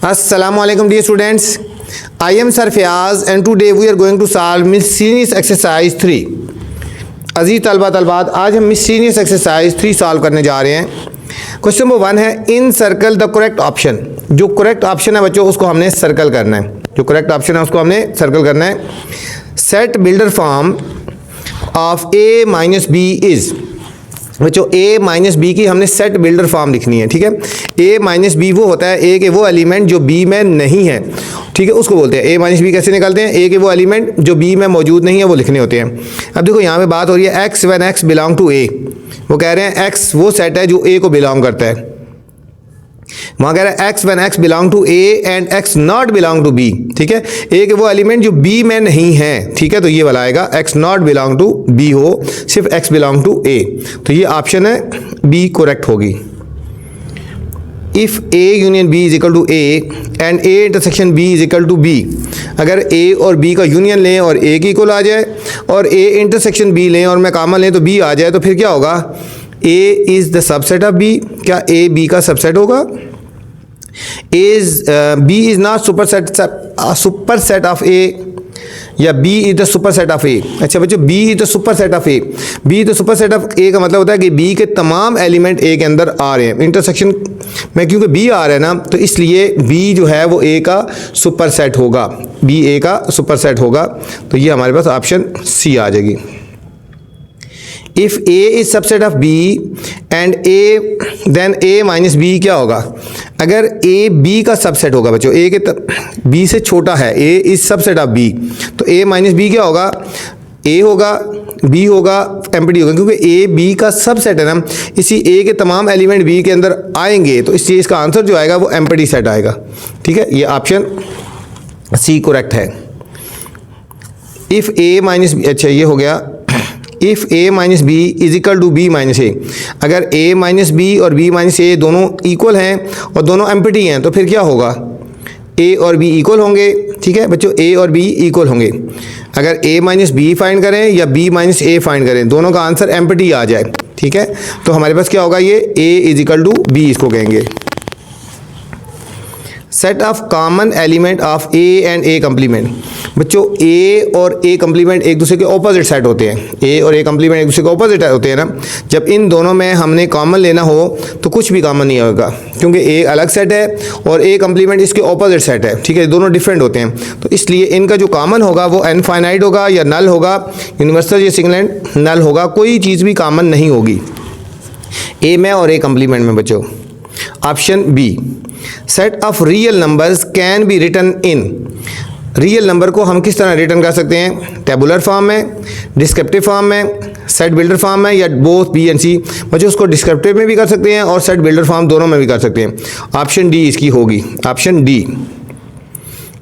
Assalamualaikum dear students. I am Sir Fayaz and today we are going to solve miscellaneous exercise 3. अजीज तलबा तलबात, आज हम miscellaneous exercise 3 solve करने जा रहे हैं. क्वेश्चन नंबर 1 है इन सर्कल द करेक्ट ऑप्शन. जो करेक्ट ऑप्शन है बच्चों उसको हमने सर्कल करना है. जो करेक्ट ऑप्शन है उसको हमने सर्कल करना है. Set builder form of A minus B is. बच्चों ए माइनस बी की हमने सेट बिल्डर फॉर्म लिखनी है. ठीक है, ए माइनस बी वो होता है ए के वो एलिमेंट जो बी में नहीं है. ठीक है, उसको बोलते हैं ए माइनस बी. कैसे निकालते हैं? ए के वो एलिमेंट जो बी में मौजूद नहीं है वो लिखने होते हैं. अब देखो यहाँ पे बात हो रही है x when x belong to A. वो कह रहे हैं एक्स वो सेट है जो ए को बिलोंग करता है. वहाँ कह रहा है x when x belong to A and x not belong to B. ठीक है, ए के वो एलिमेंट जो बी में नहीं है. ठीक है, तो ये वाला आएगा x not belong to B हो, सिर्फ एक्स बिलोंग टू ए. तो ये ऑप्शन है बी करेक्ट होगी. If A union B is equal to A and A intersection B is equal to B. अगर ए और बी का यूनियन लें और ए की इक्वल आ जाए और ए इंटरसेक्शन बी लें और मैं कॉमन लें तो बी आ जाए, तो फिर क्या होगा? A is the subset of B. क्या ए बी का सबसेट होगा? B is not super set of A या B is the super set of A. अच्छा बच्चों, B is the super set of A. B is the super set of A का मतलब होता है कि बी के तमाम एलिमेंट ए के अंदर आ रहे हैं. इंटरसेक्शन में क्योंकि बी आ रहा है ना, तो इसलिए बी जो है वो ए का सुपर सेट होगा. बी ए का सुपर सेट होगा. तो ये हमारे पास ऑप्शन सी आ जाएगी. If A is subset of B and A then A minus B क्या होगा? अगर ए बी का सबसेट होगा बच्चों, ए के बी से छोटा है, ए इज सबसेट ऑफ बी, तो ए माइनस बी क्या होगा? ए होगा, बी होगा, एम्प्टी होगा. क्योंकि ए बी का सबसेट है ना, इसी ए के तमाम एलिमेंट बी के अंदर आएंगे, तो इसलिए इसका आंसर जो आएगा वो एम्प्टी सेट आएगा. ठीक है, ये ऑप्शन सी करेक्ट है. इफ़ ए माइनस बी, अच्छा ये हो गया. If A minus B is equal to B minus A. अगर ए माइनस बी और बी माइनस ए दोनों इक्वल हैं और दोनों एम्प्टी हैं, तो फिर क्या होगा? ए और बी इक्वल होंगे. ठीक है बच्चों, ए और बी इक्वल होंगे. अगर ए माइनस बी फाइंड करें या बी माइनस ए फाइंड करें, दोनों का आंसर एम्प्टी आ जाए. ठीक है, तो हमारे पास क्या होगा? ये ए इज इक्वल टू बी इसको कहेंगे. Set of common element of A and A complement. बच्चों ए और ए कम्प्लीमेंट एक दूसरे के ऑपोजिट सेट होते हैं. ए और ए कम्प्लीमेंट एक दूसरे के ऑपोजिट होते हैं ना. जब इन दोनों में हमने कॉमन लेना हो तो कुछ भी कॉमन नहीं होगा, क्योंकि ए अलग सेट है और ए कम्प्लीमेंट इसके ऑपोजिट सेट है. ठीक है, दोनों डिफरेंट होते हैं, तो इसलिए इनका जो कॉमन होगा वो इनफाइनाइट होगा या नल होगा, यूनिवर्सल या सिंगल नल होगा. कोई चीज़ भी कॉमन नहीं होगी ए में और ए कम्प्लीमेंट में बच्चों. Option B. Set of real numbers can be written in. Real number को हम किस तरह रिटर्न कर सकते हैं? टेबुलर फॉर्म में, डिस्क्रिप्टिव फॉर्म में, सेट बिल्डर फॉर्म में, या बोथ बी एंड सी. बच्चों उसको डिस्क्रिप्टिव में भी कर सकते हैं और सेट बिल्डर फॉर्म दोनों में भी कर सकते हैं. ऑप्शन डी इसकी होगी. Option D.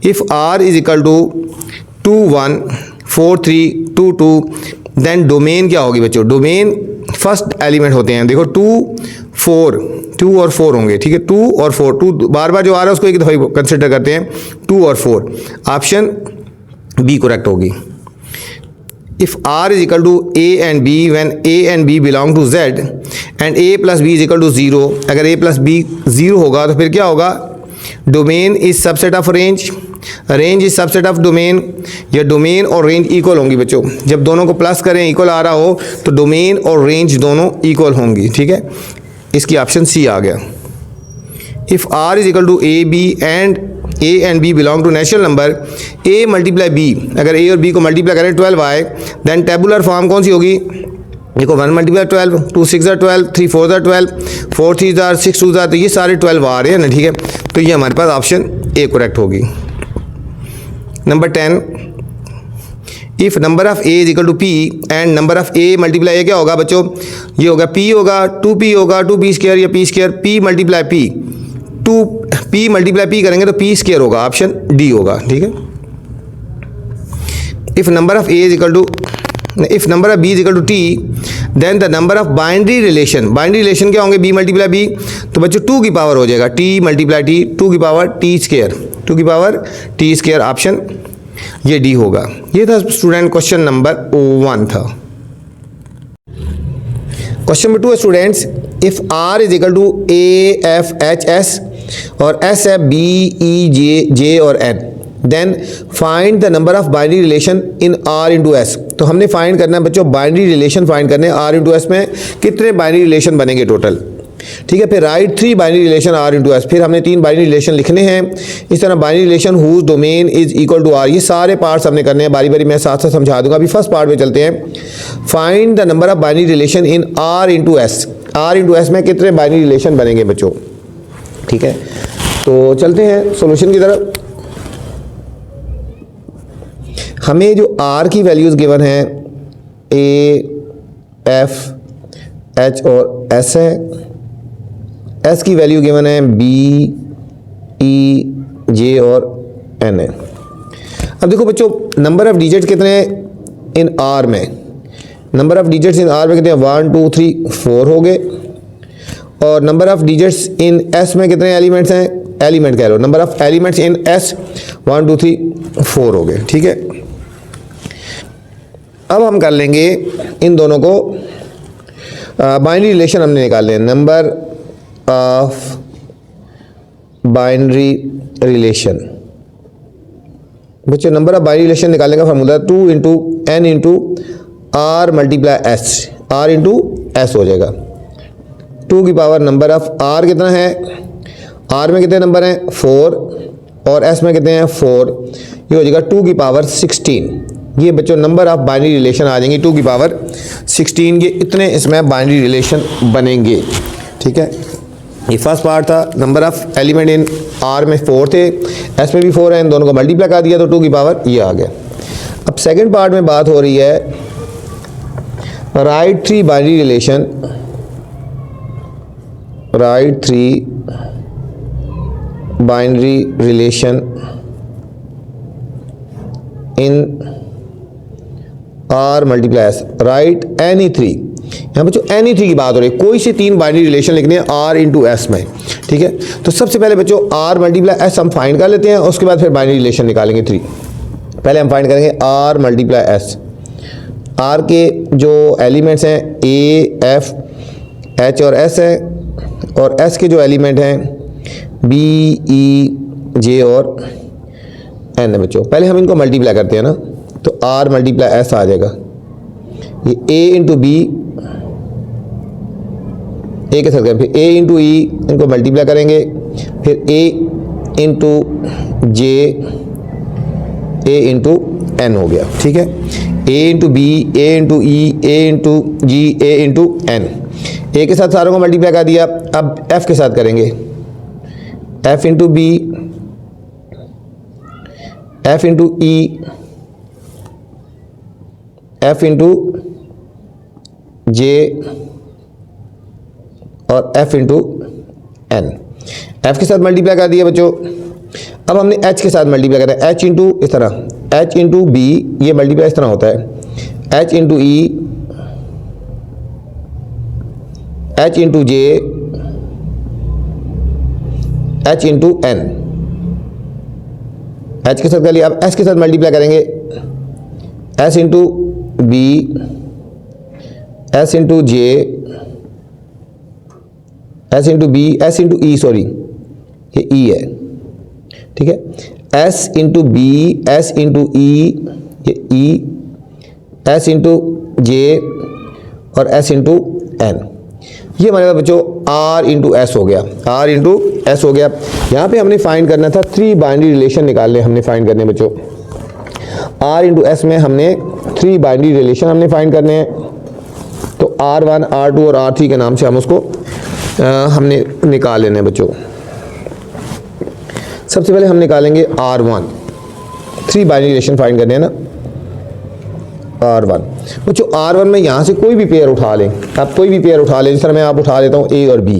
If R is equal to 2 1 4 3 2 2 then domain क्या होगी बच्चों? डोमेन फर्स्ट एलिमेंट होते हैं. देखो 2 और 4 होंगे. ठीक है, 2 और 4, 2 बार बार जो आ रहा है उसको एक दफ़ा कंसिडर करते हैं. 2 और 4. ऑप्शन बी करेक्ट होगी. If R is equal to A and B when A and B belong to Z and A plus B is equal to 0. अगर ए प्लस बी 0 होगा तो फिर क्या होगा? Domain is subset of range, range is subset of domain, या domain और range equal होंगी बच्चों. जब दोनों को प्लस करें इक्वल आ रहा हो तो डोमेन और रेंज दोनों इक्वल होंगी. ठीक है, इसकी ऑप्शन सी आ गया. If R is equal to A and B belong to natural number A multiply B. अगर ए और बी को मल्टीप्लाई करें 12 आए, देन टेबुलर फॉर्म कौन सी होगी? देखो 1 मल्टीप्लाई 12, 2 6 12, 3 4 12, 4 3 6 2, तो ये सारे 12 आ रहे हैं ना. ठीक है, तो ये हमारे पास ऑप्शन ए करेक्ट होगी. Number 10. If number of A is equal to P and number of A multiply A क्या होगा बच्चों? ये होगा पी होगा, 2p होगा, 2p स्क्वायर या p square, p multiply p, 2p multiply p करेंगे तो p स्क्वायर होगा. ऑप्शन डी होगा. ठीक है. If number of A is equal to if number of B is equal to T then the number of binary relation. Binary relation क्या होंगे? B multiply B, तो बच्चों 2 की पावर हो जाएगा टी मल्टीप्लाई टी, 2 की पावर टी स्क्वायर, 2 की power T square. Option ये डी होगा. ये था स्टूडेंट क्वेश्चन नंबर 1 था. क्वेश्चन नंबर 2 है students. If R is equal to A F H S और एस है बी ई जे और N. Then find the number of binary relation in R into S. तो हमने find करना है बच्चों बाइनरी रिलेशन फाइंड करने हैं आर इंटू एस में कितने बाइनरी रिलेशन बनेंगे टोटल, ठीक है। फिर write 3 binary relation R into S, फिर हमने 3 बाइनरी रिलेशन लिखने हैं। इस तरह binary relation whose domain is equal to R, ये सारे पार्ट्स हमने करने हैं बारी बारी, मैं साथ साथ समझा दूंगा। अभी फर्स्ट पार्ट में चलते हैं। Find the number of binary relation in R into S, R into S में कितने बाइनरी रिलेशन बनेंगे बच्चों, ठीक है। तो चलते हैं सॉल्यूशन की तरफ। हमें जो आर की वैल्यूज़ गिवन है ए एफ एच और एस है, एस की वैल्यू गिवन है बी ई जे और एन है। अब देखो बच्चों नंबर ऑफ डिजिट कितने हैं इन आर में, number of digits in are में कितने हैं 1 2 3 4 हो गए। और number of digits in S में कितने एलिमेंट्स हैं, एलिमेंट कह लो, number of elements in S 1 2 3 4 हो गए, ठीक है। अब हम कर लेंगे इन दोनों को बाइनरी रिलेशन हमने निकाल लिया, नंबर ऑफ बाइनरी रिलेशन। बच्चों नंबर ऑफ बाइनरी रिलेशन निकालने का formula 2 into N into R multiply S, R into S हो जाएगा। 2 की पावर नंबर ऑफ आर कितना है, आर में कितने नंबर हैं 4 और एस में कितने हैं 4, ये हो जाएगा 2 की पावर 16। ये बच्चों नंबर ऑफ बाइनरी रिलेशन आ जाएंगे 2 की पावर 16, ये इतने इसमें बाइनरी रिलेशन बनेंगे, ठीक है। ये फर्स्ट पार्ट था, number of element in are में 4 थे, एस में भी 4 है, इन दोनों को मल्टीप्लाई कर दिया तो 2 की पावर ये आ गया। अब सेकंड पार्ट में बात हो रही है right 3 binary relation, right 3 binary relation in are multiply S, right any 3। यहाँ बच्चों एनी 3 की बात हो रही है, कोई से 3 बाइनरी रिलेशन लिखने हैं आर इंटू एस में, ठीक है। तो सबसे पहले बच्चों आर मल्टीप्लाई एस हम फाइंड कर लेते हैं, उसके बाद फिर बाइनरी रिलेशन निकालेंगे 3। पहले हम फाइंड करेंगे आर मल्टीप्लाई एस। आर के जो एलिमेंट्स हैं ए एफ एच और एस है, और एस के जो एलिमेंट हैं बी ई जे और एन है बच्चों। पहले हम इनको मल्टीप्लाई करते हैं ना, तो आर मल्टीप्लाई एस आ जाएगा। ये ए इंटू बी, ए के साथ करें, फिर ए इंटू ई, इनको मल्टीप्लाई करेंगे, फिर ए इंटू जे, ए इंटू एन हो गया, ठीक है। ए इंटू बी, ए इंटू ई, ए इंटू जी, ए इंटू एन। ए के साथ सारों को मल्टीप्लाई कर दिया। अब एफ के साथ करेंगे, F into B, F into E, F into J और एफ इंटू एन। एफ के साथ मल्टीप्लाई कर दिया बच्चों। अब हमने एच के साथ मल्टीप्लाई करा, एच इंटू इस तरह, एच इंटू बी, ये मल्टीप्लाई इस तरह होता है, एच इंटू ई, एच इंटू जे, एच इंटू एन। एच के साथ कर लिया। अब एस के साथ मल्टीप्लाई करेंगे, S into B, S into J, S into B, S into E, sorry ये ई है, ठीक है। S into B, S into E, ये ई, एस इंटू जे और एस इंटू एन। ये हमारे पास बच्चों आर इंटू एस हो गया, आर इंटू एस हो गया। यहाँ पे हमने फाइंड करना था 3 बाइनरी रिलेशन निकालने हमने फाइंड करने बच्चों। आर इंटू एस में हमने 3 बाइनरी रिलेशन हमने फाइंड करने हैं। तो R1, R2 और R3 के नाम से हम उसको हमने निकाल लेने हैं बच्चों। सबसे पहले हम निकालेंगे R1, 3 बाइनरी रिलेशन फाइंड करने हैं ना। R1 बच्चों, R1 में यहाँ से कोई भी पेयर उठा लें, आप कोई भी पेयर उठा लें, जिस तरह मैं आप उठा लेता हूँ A और B,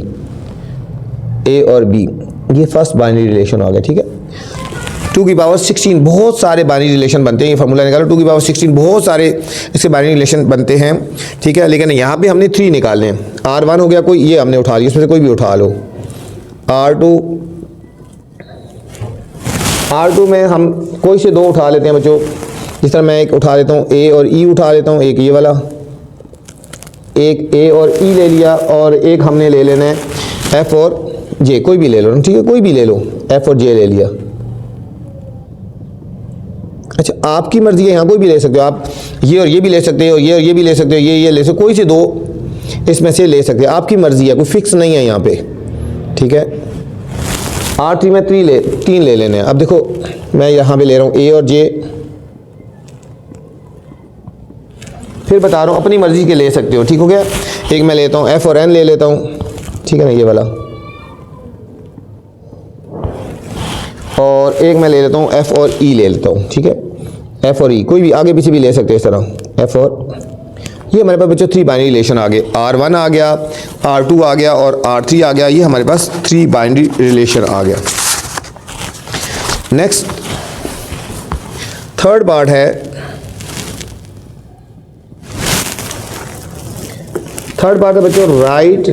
A और B, ये फर्स्ट बाइनरी रिलेशन आ गया, ठीक है। 2 की पावर 16 बहुत सारे बाइनरी रिलेशन बनते हैं, ये फार्मूला निकालो, 2 की पावर 16 बहुत सारे इससे बाइनरी रिलेशन बनते हैं, ठीक है। लेकिन यहाँ पे हमने 3 निकालने हैं। R1 हो गया कोई, ये हमने उठा लिया, इसमें से कोई भी उठा लो। R2 में हम कोई से 2 उठा लेते हैं बच्चों, जिस तरह मैं एक उठा लेता हूँ A और E उठा लेता हूँ, एक ये वाला, एक A और E ले लिया, और एक हमने ले लेना है F और जे, कोई भी ले लो, ठीक है, कोई भी ले लो, एफ और जे ले लिया। अच्छा, आपकी मर्जी है, यहाँ कोई भी ले सकते हो आप, ये और ये भी ले सकते हो, ये और ये भी ले सकते हो, ये ले सकते हो, कोई से दो इसमें से ले सकते हो, आपकी मर्जी है, कोई फिक्स नहीं है यहाँ पे, ठीक है। R3 में 3 ले लेने हैं। अब देखो मैं यहाँ पे ले रहा हूँ ए और जे, फिर बता रहा हूँ अपनी मर्जी के ले सकते हो, ठीक हो गया। एक मैं लेता हूँ एफ और एन ले लेता हूँ, ठीक है ना, ये वाला, और एक मैं ले लेता हूँ एफ और ई ले लेता हूँ, ठीक है। एफ और ई कोई भी आगे पीछे भी ले सकते हो इस तरह, एफ और, ये हमारे पास बच्चों 3 बाइनरी रिलेशन आ गए, R1 आ गया, R2 आ गया और R3 आ गया, ये हमारे पास 3 बाइनरी रिलेशन आ गया। नेक्स्ट थर्ड पार्ट है, थर्ड पार्ट है बच्चों right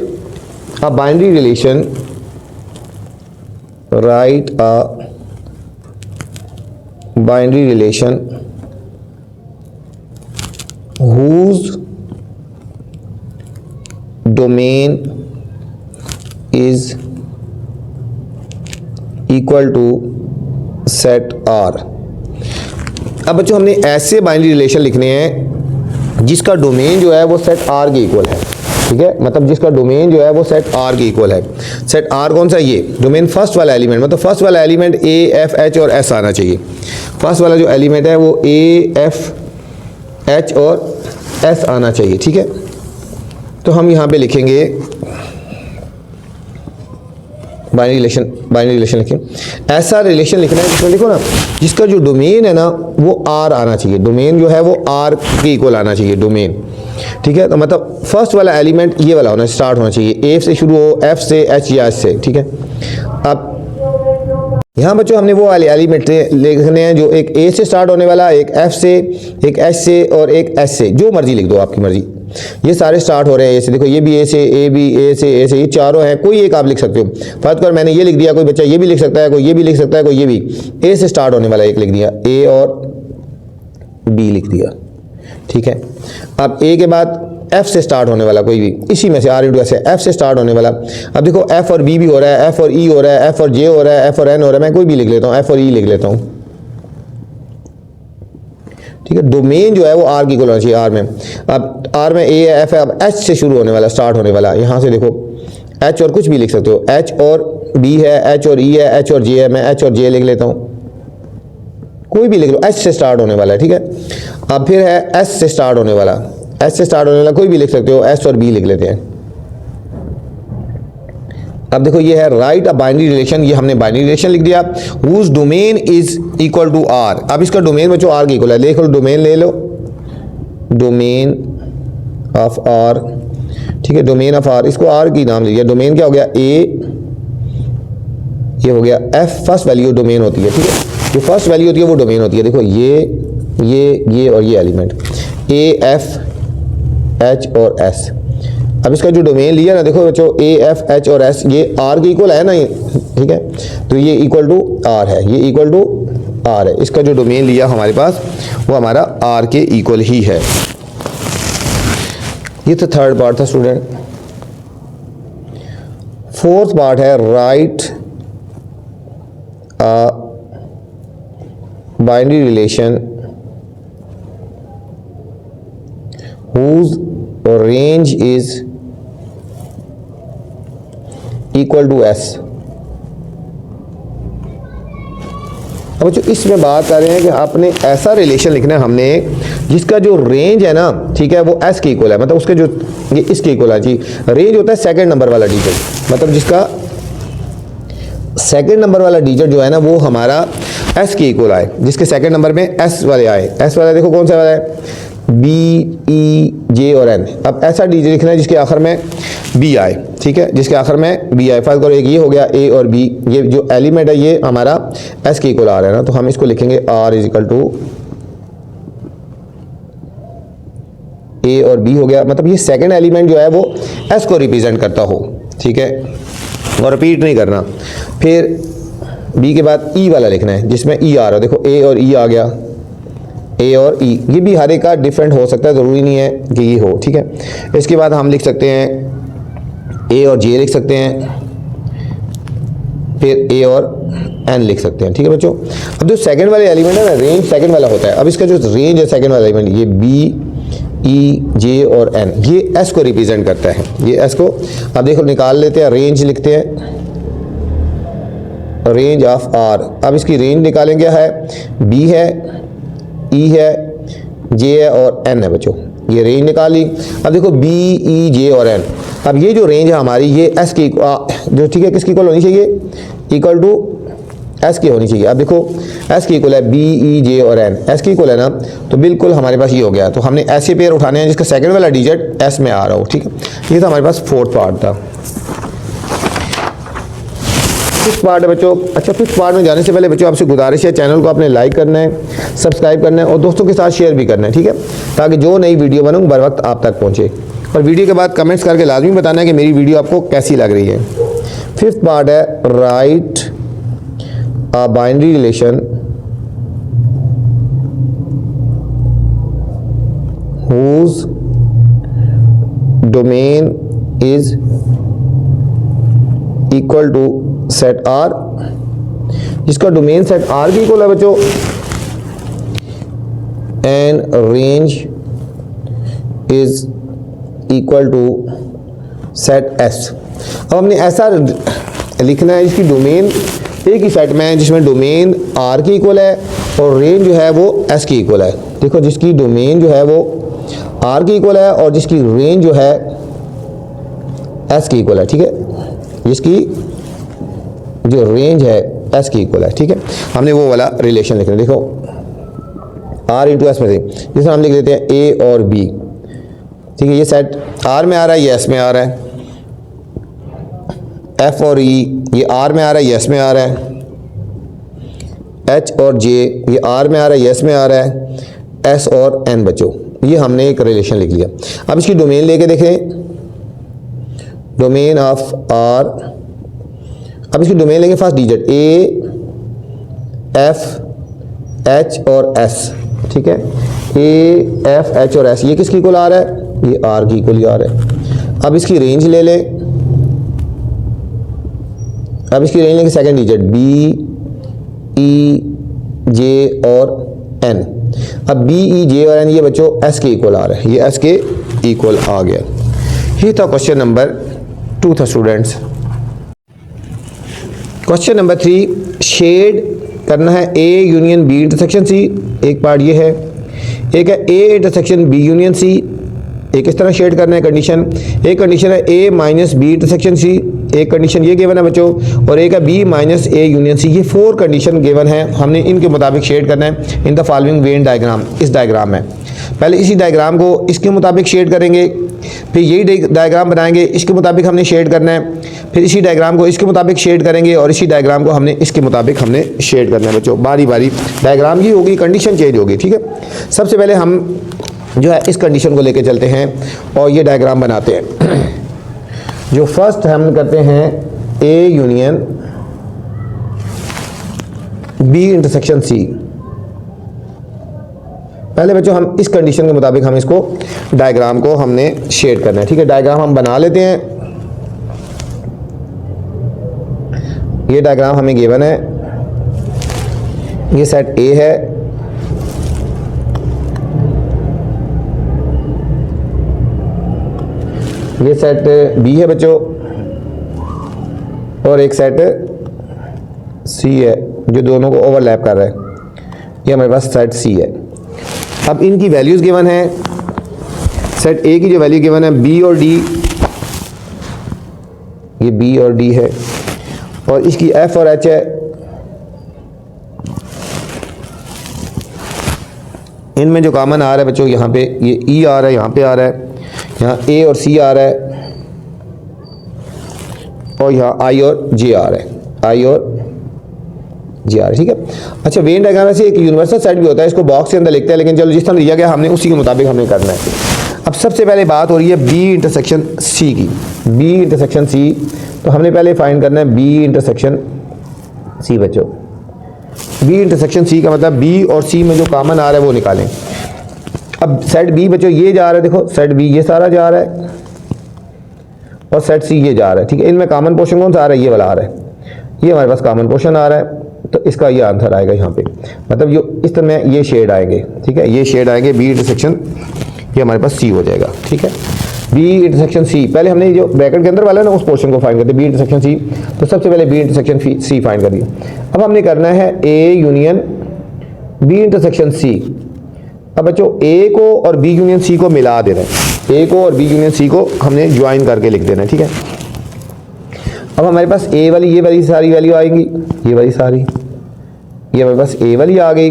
a binary relation, right a binary relation whose domain is equal to set R। अब बच्चों हमने ऐसे बाइनरी रिलेशन लिखने हैं जिसका डोमेन जो है वो सेट R के इक्वल है, ठीक है, मतलब जिसका डोमेन जो है वो सेट R के इक्वल है। सेट R कौन सा, ये डोमेन फर्स्ट वाला एलिमेंट, मतलब फर्स्ट वाला एलिमेंट A, F, H और S आना चाहिए। फर्स्ट वाला जो एलिमेंट है वो A, F, H और S आना चाहिए, ठीक है। तो हम यहाँ पे लिखेंगे बाइनरी रिलेशन लिखें, ऐसा रिलेशन लिखना है जिसमें लिखो ना, जिसका जो डोमेन है ना वो R आना चाहिए, डोमेन जो है वो R के इक्वल आना चाहिए डोमेन, ठीक है। तो मतलब फर्स्ट वाला एलिमेंट ये वाला होना, स्टार्ट होना चाहिए, A से शुरू हो, F से, H या S से, ठीक है। अब यहाँ बच्चों हमने वो वाले एलिमेंट लिखने हैं जो एक A से स्टार्ट होने वाला, एक F से, एक H से और एक S से, जो मर्जी लिख दो आपकी मर्जी। ये सारे स्टार्ट हो रहे हैं A से, देखो ये भी A से, A भी A से, ये चारों हैं, कोई एक आप लिख सकते हो। फर्स्ट कर मैंने ये लिख दिया, कोई बच्चा ये भी लिख सकता है, कोई ये भी लिख सकता है, कोई ये भी। A से स्टार्ट होने वाला एक लिख दिया, A और B लिख दिया, ठीक है। अब A के बाद F से स्टार्ट होने वाला कोई भी, इसी में से R इंटू S है, F से स्टार्ट होने वाला। अब देखो F और B भी हो रहा है, F और E हो रहा है, F और J हो रहा है, F और N हो रहा है, मैं कोई भी लिख लेता हूँ, F और E लिख लेता हूँ, ठीक है। डोमेन जो है वो R की इक्वल होना चाहिए, R में। अब R में A है, F है, अब H से शुरू होने वाला, स्टार्ट होने वाला, यहाँ से देखो H और कुछ भी लिख सकते हो, H और B है, H और E है, H और J है, मैं H और J लिख लेता हूँ, कोई भी लिख लो, H से स्टार्ट होने वाला है, ठीक है। अब फिर है S से स्टार्ट होने वाला, S से स्टार्ट होने वाला कोई भी लिख सकते हो, S और B लिख लेते हैं। अब देखो ये है राइट अ बाइनरी रिलेशन, ये हमने बाइनरी रिलेशन लिख दिया, whose domain is equal to R। अब इसका डोमेन बच्चों R के इक्वल है, देख लो डोमेन ले लो, डोमेन ऑफ R, ठीक है, डोमेन ऑफ R, इसको R की नाम ले लिया, डोमेन क्या हो गया A, ये हो गया F, फर्स्ट वैल्यू डोमेन होती है, ठीक है, जो फर्स्ट वैल्यू होती है वो डोमेन होती है। देखो ये और ये एलिमेंट A, F, H और S। अब इसका जो डोमेन लिया ना, देखो बच्चों A, F, H और S ये R के इक्वल है ना, ये ठीक है, तो ये इक्वल टू R है, ये इक्वल टू R है। इसका जो डोमेन लिया हमारे पास वो हमारा R के इक्वल ही है। ये तो थर्ड पार्ट था स्टूडेंट। फोर्थ पार्ट है right binary relation whose range is equal to S। अब बच्चों इसमें बात कर रहे हैं कि आपने ऐसा रिलेशन लिखना है हमने जिसका जो रेंज है ना, ठीक है, वो S के इक्वल है, मतलब उसके जो ये इसके इक्वल है जी। रेंज होता है सेकंड नंबर वाला डिजिट, मतलब जिसका सेकंड नंबर वाला डिजिट जो है ना वो हमारा S के इक्वल आए, जिसके सेकंड नंबर में S वाले आए। S वाला देखो कौन सा वाला है, B, E, J और N। अब ऐसा डिजिट लिखना है जिसके आखिर में B आए, ठीक है, जिसके आखिर में B आए। फर्स्ट करो, एक ये हो गया A और B, ये जो एलिमेंट है ये हमारा S के इक्वल आ रहा है ना, तो हम इसको लिखेंगे R is equal to A और B हो गया, मतलब ये सेकंड एलिमेंट जो है वो S को रिप्रेजेंट करता हो, ठीक है, और रिपीट नहीं करना। फिर B के बाद E वाला लिखना है जिसमें E आ रहा है, देखो A और E आ गया, A और E, ये भी हर एक का डिफरेंट हो सकता है, ज़रूरी नहीं है कि ये हो, ठीक है। इसके बाद हम लिख सकते हैं A और J लिख सकते हैं, फिर ए और एन लिख सकते हैं, ठीक है बच्चों। अब जो सेकंड वाले एलिमेंट है ना, रेंज सेकंड वाला होता है। अब इसका जो रेंज है सेकंड वाला एलिमेंट, ये बी, ई, जे और एन, ये एस को रिप्रेजेंट करता है, ये एस को। अब देखो निकाल लेते हैं, रेंज लिखते हैं, रेंज ऑफ आर। अब इसकी रेंज निकालेंगे, है बी है, ई है, जे है और एन है बच्चों, ये रेंज निकाली। अब देखो बी, ई, जे और एन, अब ये जो रेंज है हमारी ये एस की जो, ठीक है, किसकी इक्वल होनी चाहिए, इक्वल टू एस की होनी चाहिए। अब देखो एस की इक्वल है बी, ई, जे और एन, एस की इक्वल है ना, तो बिल्कुल हमारे पास ये हो गया। तो हमने ऐसे पेयर उठाने हैं जिसका सेकंड वाला डिजिट एस में आ रहा हो, ठीक है। ये तो हमारे पास फोर्थ पार्ट था। फिफ्थ पार्ट है बच्चों। अच्छा, फिफ्थ पार्ट में जाने से पहले बच्चों आपसे गुजारिश है, चैनल को आपने लाइक करना है, सब्सक्राइब करना है और दोस्तों के साथ शेयर भी करना है, ठीक है, ताकि जो नई वीडियो बनूँ बर वक्त आप तक पहुँचे। और वीडियो के बाद कमेंट्स करके लाजमी बताना है कि मेरी वीडियो आपको कैसी लग रही है। फिफ्थ पार्ट है right a binary relation whose domain is equal to set R, जिसका डोमेन सेट R की इक्वल है बच्चों, and range is equal to set S। अब हमने ऐसा लिखना है जिसकी डोमेन एक ही सेट में है, जिसमें डोमेन R की इक्वल है और रेंज जो है वो S की इक्वल है। देखो जिसकी डोमेन जो है वो R की इक्वल है और जिसकी रेंज जो है S की इक्वल है, ठीक है, जिसकी जो रेंज है S की इक्वल है, ठीक है। हमने वो वाला रिलेशन लिखना है। देखो R इंटू एस में से जिसे हम लिख देते हैं A और B, ठीक है, ये सेट R में आ रहा है, ये S में आ रहा है। F और E ये R में आ रहा है, ये S में आ रहा है। H और J ये R में आ रहा है, ये S में आ रहा है। S और N बच्चों, ये हमने एक रिलेशन लिख लिया। अब इसकी डोमेन लेके देखें, डोमेन ऑफ R। अब इसकी डोमेन लेंगे first digit A, F, H और S, ठीक है, A, F, H और S, ये किसकी इक्वल आ रहा है, ये R की इक्वल आ रहा है। अब इसकी रेंज ले लें, अब इसकी रेंज लेंगे second digit B, E, J और N। अब B, E, J और N ये बच्चों S के इक्वल आ रहा है, ये S के इक्वल आ गया। ये था क्वेश्चन नंबर 2 था स्टूडेंट्स। क्वेश्चन नंबर 3, शेड करना है A union B intersection C। एक पार्ट ये है, एक है A intersection B union C। एक इस तरह शेड करना है कंडीशन। एक कंडीशन है A minus B intersection C, एक कंडीशन ये गिवन है बच्चों, और एक है B minus A union C। ये 4 कंडीशन गिवन है, हमने इनके मुताबिक शेड करना है in the following Venn diagram. इस डायग्राम में पहले इसी डायग्राम को इसके मुताबिक शेड करेंगे, फिर यही डायग्राम बनाएंगे, इसके मुताबिक हमने शेड करना है, फिर इसी डायग्राम को इसके मुताबिक शेड करेंगे और इसी डायग्राम को हमने इसके मुताबिक हमने शेड करना है बच्चों। बारी बारी डायग्राम की होगी, कंडीशन चेंज होगी, ठीक है। सबसे पहले हम जो है इस कंडीशन को लेके चलते हैं और ये डायग्राम बनाते हैं। जो फर्स्ट हम करते हैं A union B intersection C। पहले बच्चों हम इस कंडीशन के मुताबिक हम इसको डायग्राम को हमने शेड करना है, ठीक है। डायग्राम हम बना लेते हैं। ये डायग्राम हमें गिवन है, ये सेट A है, ये सेट B है बच्चों, और एक सेट C है जो दोनों को ओवरलैप कर रहा है। ये हमारे पास सेट C है। अब इनकी वैल्यूज़ गिवन है। सेट A की जो वैल्यू गिवन है B और D, ये B और D है, और इसकी F और H है। इनमें जो कॉमन आ रहा है बच्चों, यहाँ पे ये E आ रहा है, यहाँ पे आ रहा है, यहाँ A और C आ रहा है, और यहाँ I और J आ रहा है, I और J आ रहा है, ठीक है। अच्छा, वेन डायग्राम ऐसे एक यूनिवर्सल सेट भी होता है, इसको बॉक्स के अंदर लिखते हैं, लेकिन चलो जिस तरह दिया गया हमने उसी के मुताबिक हमने करना है। अब सबसे पहले बात हो रही है B इंटरसेक्शन C की। B इंटरसेक्शन C, तो हमने पहले फाइंड करना है B इंटरसेक्शन C बच्चों। B इंटरसेक्शन C का मतलब B और C में जो कॉमन आ रहा है वो निकालें। अब सेट B बच्चों ये जा रहा है, देखो सेट B ये सारा जा रहा है और सेट C ये जा रहा है, ठीक है। इनमें कॉमन पोर्शन कौन सा आ रहा है, ये वाला आ रहा है। ये हमारे पास कॉमन पोर्शन आ रहा है, तो इसका ये आंसर आएगा यहाँ पे। मतलब जो इस तरह में ये शेड आएंगे, ठीक है, ये शेड आएंगे बी इंटरसेक्शन, ये हमारे पास सी हो जाएगा, ठीक है। बी इंटरसेक्शन सी, पहले हमने जो ब्रैकेट के अंदर वाला है ना उस पोर्शन को फाइंड करते हैं, बी इंटरसेक्शन सी, तो सबसे पहले बी इंटरसेक्शन सी फाइंड कर दिया। अब हमने करना है A union B intersection C. अब बच्चों ए को और बी यूनियन सी को मिला देना है, ए को और बी यूनियन सी को हमने ज्वाइन करके लिख देना है, ठीक है। अब हमारे पास ए वाली ये वाली सारी वैल्यू आएंगी, ये वाली सारी, ये हमारे पास ए वाली आ गई,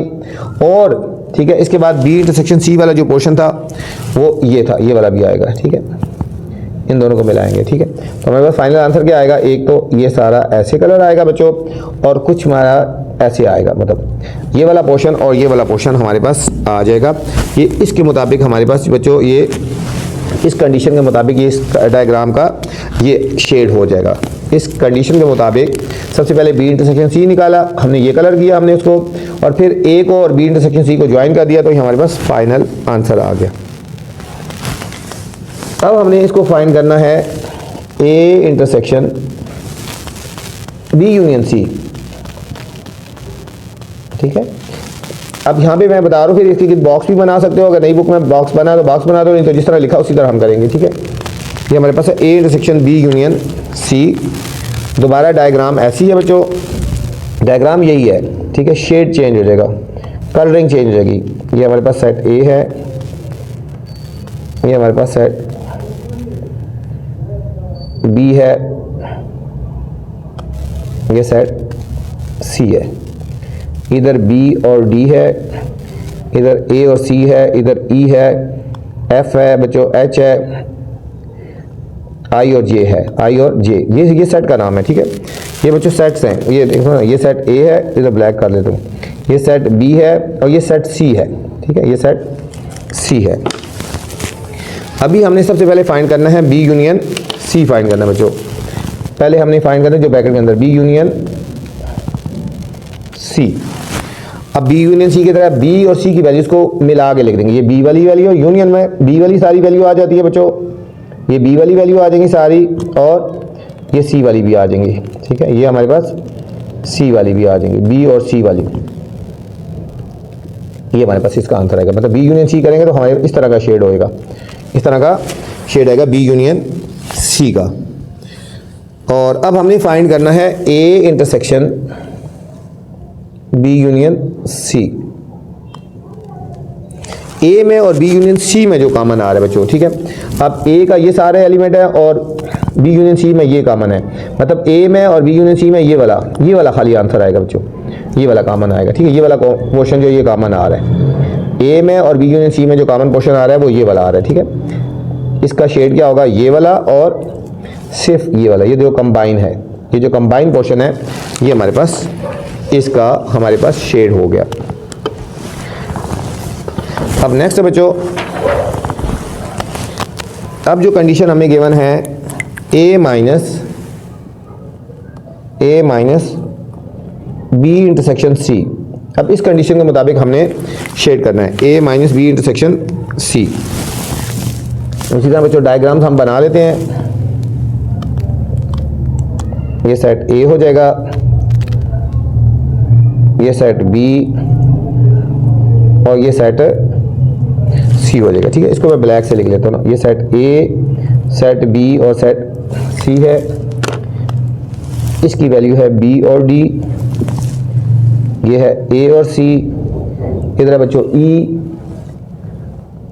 और ठीक है इसके बाद बी इंटरसेक्शन सी वाला जो पोर्शन था वो ये था, ये वाला भी आएगा, ठीक है। इन दोनों को मिलाएंगे, ठीक है। तो हमारे पास फाइनल आंसर क्या आएगा, एक तो ये सारा ऐसे कलर आएगा बच्चों, और कुछ हमारा ऐसे आएगा, मतलब ये वाला पोर्शन और ये वाला पोर्शन हमारे पास आ जाएगा। ये इसके मुताबिक हमारे पास बच्चों ये इस कंडीशन के मुताबिक ये इस डायग्राम का ये शेड हो जाएगा। इस कंडीशन के मुताबिक सबसे पहले बी इंटरसेक्शन सी निकाला हमने, ये कलर किया हमने उसको, और फिर ए को और बी इंटरसेक्शन सी को ज्वाइन कर दिया, तो ये हमारे पास फाइनल आंसर आ गया। अब हमने इसको फाइंड करना है A intersection B union C, ठीक है। अब यहाँ पे मैं बता रहा हूँ, फिर इसकी बॉक्स भी बना सकते हो, अगर नई बुक में बॉक्स बना तो बॉक्स बना दो, नहीं तो जिस तरह लिखा उसी तरह हम करेंगे, ठीक है। ये हमारे पास है A intersection B union C. दोबारा डायग्राम ऐसी है बच्चों, डायग्राम यही है, ठीक है। शेड चेंज हो जाएगा, कलरिंग चेंज हो जाएगी। ये हमारे पास सेट ए है, ये हमारे पास सेट बी है, ये सेट सी है। इधर बी और डी है, इधर ए और सी है, इधर ई है, एफ है बच्चों, एच है, आई और जे है, आई और जे, ये सेट का नाम है, ठीक है। ये बच्चों सेट्स हैं, ये देखो ना, ये सेट ए है, इधर ब्लैक कर लेता हूँ, ये सेट बी है और ये सेट सी है, ठीक है, ये सेट सी है। अभी हमने सबसे पहले फाइंड करना है बी यूनियन सी फाइंड करना है बच्चों। पहले हमने फाइंड करना है जो ब्रैकेट के अंदर बी यूनियन सी। अब बी यूनियन सी की तरह बी और सी की वैल्यूज को मिला के लिख देंगे। ये बी वाली वैल्यू और यूनियन में बी वाली सारी वैल्यू आ जाती है बच्चों, ये बी वाली वैल्यू आ जाएंगी सारी, और ये सी वाली भी आ जाएंगी, ठीक है। ये हमारे पास सी वाली भी आ जाएंगी, बी और सी वाली, ये हमारे पास इसका आंसर आएगा। मतलब बी यूनियन सी करेंगे तो हमारे इस तरह का शेड होएगा, इस तरह का शेड आएगा बी यूनियन सी का। और अब हमने फाइंड करना है A intersection B union C. A में और बी यूनियन सी में जो कॉमन आ रहा है बच्चों, ठीक है। अब ए का ये सारे एलिमेंट है और बी यूनियन सी में ये कॉमन है, मतलब ए में और बी यूनियन सी में ये वाला खाली आंसर आएगा बच्चों, ये वाला कॉमन आएगा, ठीक है। ये वाला पोर्शन जो ये कॉमन आ रहा है, ए में और बी यूनियन सी में जो कॉमन पोर्शन आ रहा है वो ये वाला आ रहा है, ठीक है। इसका शेड क्या होगा, ये वाला और सिर्फ ये वाला, ये जो कंबाइन है, ये जो कंबाइन पोर्शन है ये हमारे पास, इसका हमारे पास शेड हो गया। अब नेक्स्ट है बच्चों, अब जो कंडीशन हमें गिवन है ए माइनस बी इंटरसेक्शन सी। अब इस कंडीशन के मुताबिक हमने शेड करना है ए माइनस बी इंटरसेक्शन सी। उसी तरह बच्चों डायग्राम्स हम बना लेते हैं। ये सेट ए हो जाएगा, ये सेट बी और ये सेट सी हो जाएगा, ठीक है। इसको मैं ब्लैक से लिख लेता हूँ ना, ये सेट ए, सेट बी और सेट सी है। इसकी वैल्यू है बी और डी, ये है ए और सी, इधर है बच्चों ई,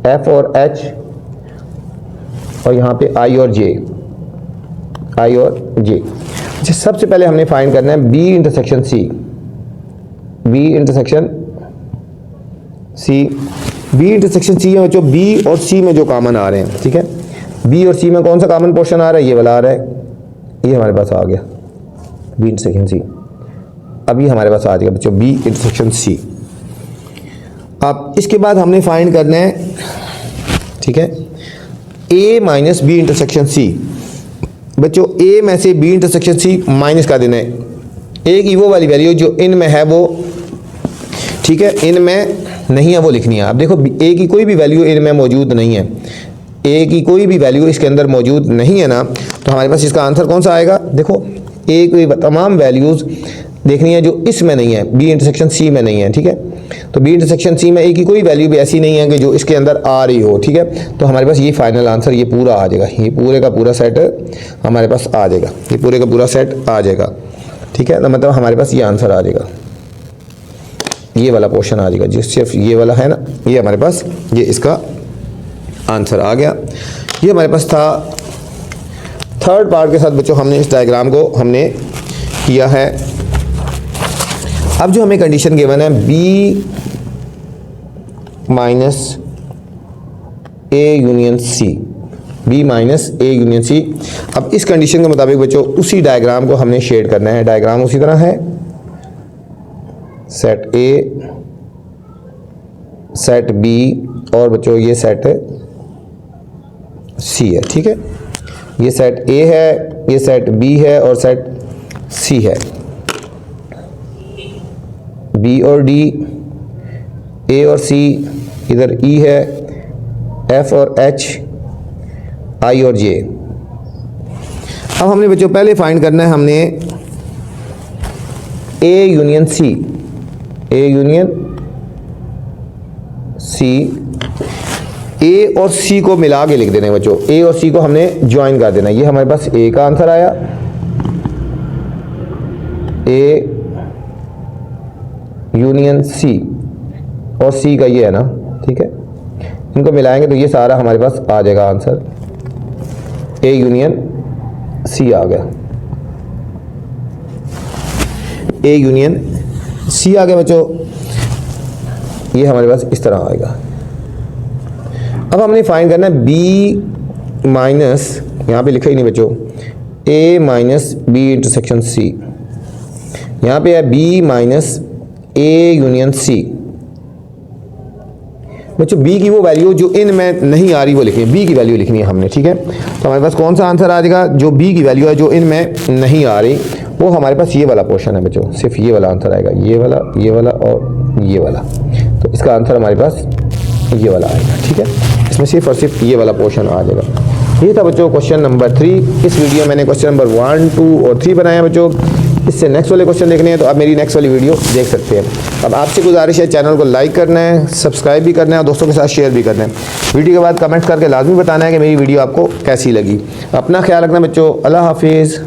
एफ और एच, और यहाँ पे आई और जे, आई और जे। अच्छा, सबसे पहले हमने फाइंड करना है B intersection C, B intersection C. B intersection C है बच्चों बी और सी में जो कॉमन आ रहे हैं, ठीक है। बी और सी में कौन सा कॉमन पोर्शन आ रहा है, ये वाला आ रहा है, ये हमारे पास आ गया बी इंटरसेक्शन सी। अभी हमारे पास आ जाएगा बच्चों बी इंटरसेक्शन सी। अब इसके बाद हमने फाइंड करना है, ठीक है, ए माइनस बी इंटरसेक्शन सी। बच्चों ए में से बी इंटरसेक्शन सी माइनस कर देना है। ए की वो वाली वैल्यू जो इन में है वो, ठीक है, इन में नहीं है वो लिखनी है। अब देखो ए की कोई भी वैल्यू इन में मौजूद नहीं है, ए की कोई भी वैल्यू इसके अंदर मौजूद नहीं है ना, तो हमारे पास इसका आंसर कौन सा आएगा। देखो ए की तमाम वैल्यूज़ देखनी है जो इसमें नहीं है, बी इंटरसेक्शन सी में नहीं है, ठीक है। तो बी इंटरसेक्शन सी में ए की कोई वैल्यू भी ऐसी नहीं है कि जो इसके अंदर आ रही हो, ठीक है। तो हमारे पास ये फाइनल आंसर ये पूरा आ जाएगा, ये पूरे का पूरा सेट हमारे पास आ जाएगा, ये पूरे का पूरा सेट आ जाएगा, ठीक है। तो मतलब हमारे पास ये आंसर आ जाएगा, ये वाला पोर्शन आ जाएगा, जो सिर्फ ये वाला है ना, ये हमारे पास ये इसका आंसर आ गया। ये हमारे पास था थर्ड पार्ट के साथ बच्चों हमने इस डायग्राम को हमने किया है। अब जो हमें कंडीशन गिवन है B minus A union C, B minus A union C. अब इस कंडीशन के मुताबिक बच्चों उसी डायग्राम को हमने शेड करना है। डायग्राम उसी तरह है, सेट ए, सेट बी और बच्चों ये सेट सी है, ठीक है। ये सेट ए है, ये सेट बी है और सेट सी है। बी और डी, ए और सी, इधर ई है, एफ और एच, आई और जे। अब हमने बच्चों पहले फाइंड करना है हमने ए यूनियन सी, ए यूनियन सी। ए और सी को मिला के लिख देना है बच्चों, ए और सी को हमने ज्वाइन कर देना है। ये हमारे पास ए का आंसर आया, ए यूनियन सी और सी का ये है ना, ठीक है। इनको मिलाएंगे तो ये सारा हमारे पास आ जाएगा आंसर, ए यूनियन सी आ गया, ए यूनियन सी आ गया बच्चों। ये हमारे पास इस तरह आएगा। अब हमने फाइंड करना है बी माइनस, यहाँ पे लिखा ही नहीं बच्चों, A minus B intersection C. यहाँ पे है B minus A union C. बच्चों बी की वो वैल्यू जो इन में नहीं आ रही वो लिखनी है, बी की वैल्यू लिखनी है हमने, ठीक है। तो हमारे पास कौन सा आंसर आ जाएगा, जो बी की वैल्यू है जो इन में नहीं आ रही, वो हमारे पास ये वाला पोर्शन है बच्चों, सिर्फ ये वाला आंसर आएगा, ये वाला, ये वाला और ये वाला। तो इसका आंसर हमारे पास ये वाला आएगा, ठीक है। इसमें सिर्फ और सिर्फ ये वाला पोर्शन आ जाएगा। ये था बच्चों क्वेश्चन नंबर 3। इस वीडियो में मैंने क्वेश्चन नंबर 1, 2 और 3 बनाया बच्चों। इससे नेक्स्ट वाले क्वेश्चन देखने हैं तो आप मेरी नेक्स्ट वाली वीडियो देख सकते हैं। अब आपसे गुजारिश है चैनल को लाइक करना है, सब्सक्राइब भी करना है और दोस्तों के साथ शेयर भी करना है। वीडियो के बाद कमेंट करके लाजमी बताना है कि मेरी वीडियो आपको कैसी लगी। अपना ख्याल रखना बच्चों। अल्लाह हाफिज़।